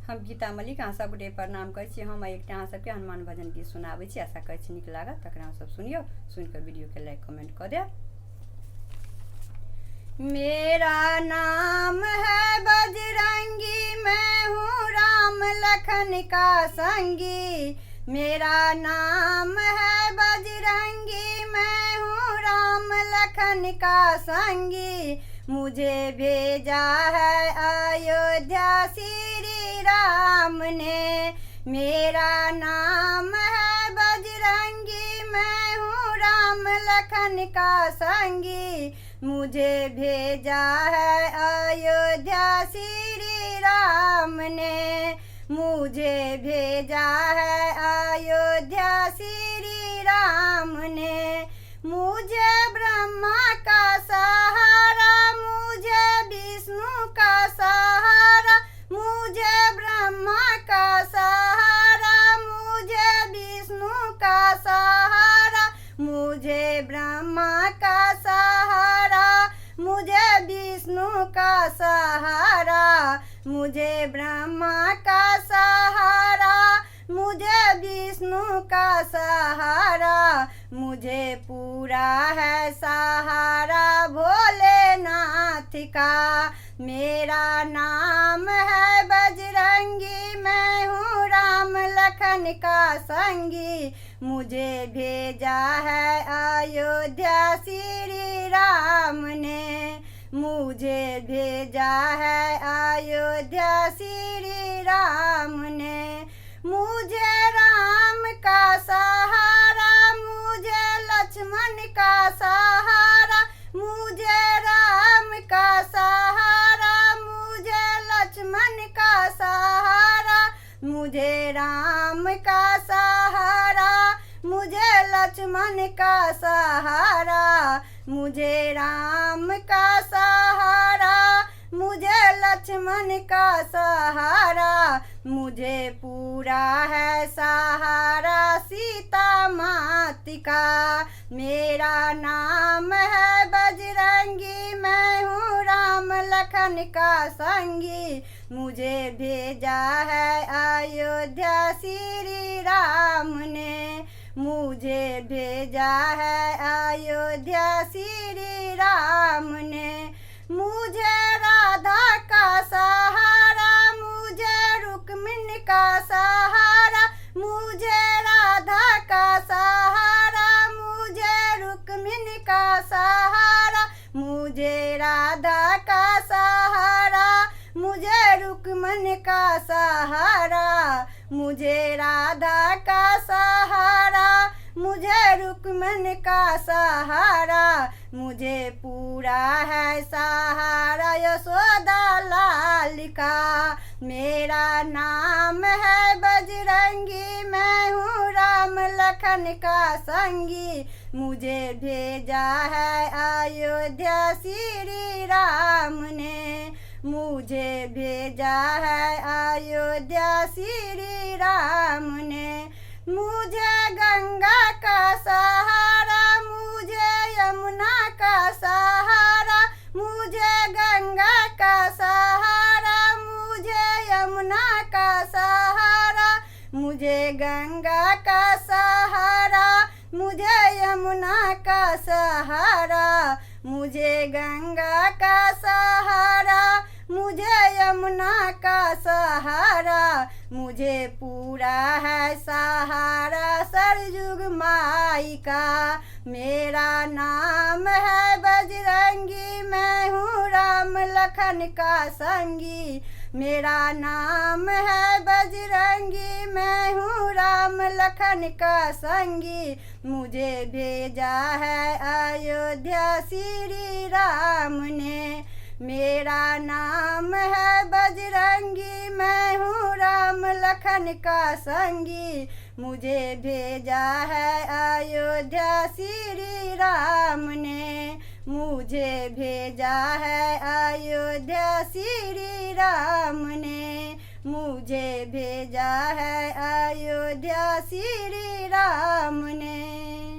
हम गीता मलिक अहाँ सब गोटे प्रणाम करै छी। हम एकटा अहाँ सबके हनुमान भजन गीत सुनाबै छी। आशा करै छी नीक लागत, तकरा अहाँ सब सुनियो, सुनिकऽ वीडियो के लाइक कमेंट कऽ देब। मेरा नाम है बजरंगी, मैं हूँ राम लखन का संगी। मेरा नाम है बजरंगी, मैं हूँ राम लखन का संगी। मुझे भेजा है अयोध्या श्री राम ने। मेरा नाम है बजरंगी, मैं हूँ राम लखन का संगी। मुझे भेजा है अयोध्या श्री राम ने। मुझे भेजा है अयोध्या श्री राम ने। मुझे ब्रह्मा का सहारा, मुझे विष्णु का सहारा। मुझे ब्रह्मा का सहारा, मुझे विष्णु का सहारा। मुझे ब्रह्मा का सहारा, मुझे विष्णु का सहारा। मुझे ब्रह्मा का सहारा, मुझे विष्णु का सहारा। मुझे पूरा है सहारा भोलेनाथ का। मेरा नाम है बजरंगी, मैं हूँ राम लखन का संगी। मुझे भेजा है अयोध्या श्री राम ने। मुझे भेजा है अयोध्या श्री राम ने। मुझे राम का सहारा, मुझे लक्ष्मण का सहारा। मुझे राम का सहारा, मुझे लक्ष्मण का सहारा। मुझे राम का सहारा, मुझे लक्ष्मण का सहारा। मुझे राम का सहारा, मुझे लक्ष्मण का सहारा। मुझे पूरा है सहारा सीता माता का। मेरा नाम है बजरंगी, मैं हूँ राम लखन का संगी। मुझे भेजा है अयोध्या श्री राम ने। मुझे भेजा है अयोध्या श्री राम ने। मुझे राधा का सहारा, मुझे रुक्मिणी का सहारा। मुझे राधा का सहारा, मुझे रुक्मिणी का सहारा। मुझे राधा का सहारा, मुझे रुक्मिणी का सहारा। मुझे राधा का सहारा, मुझे रुक्मिणी का सहारा। मुझे पूरा है सहारा यशोदा लाल का। मेरा नाम है बजरंगी, मैं हूँ राम लखन का संगी। मुझे भेजा है अयोध्या श्री राम ने। मुझे भेजा है अयोध्या श्री राम ने। मुझे गंगा का सहारा, मुझे यमुना का सहारा। मुझे गंगा का सहारा, मुझे यमुना का सहारा। मुझे गंगा का सहारा, मुझे यमुना का सहारा। मुझे गंगा का सहारा, मुझे यमुना का सहारा। मुझे पूरा है सहारा सरयुग माई का। मेरा नाम है बजरंगी, मैं हूँ राम लखन का संगी। मेरा नाम है बजरंगी, मैं हूँ राम लखन का संगी। मुझे भेजा है अयोध्या श्री राम ने। मेरा नाम है बजरंगी, मैं हूँ राम लखन का संगी। मुझे भेजा है अयोध्या श्री राम ने। मुझे भेजा है अयोध्या श्री राम ने। मुझे भेजा है अयोध्या श्री राम ने।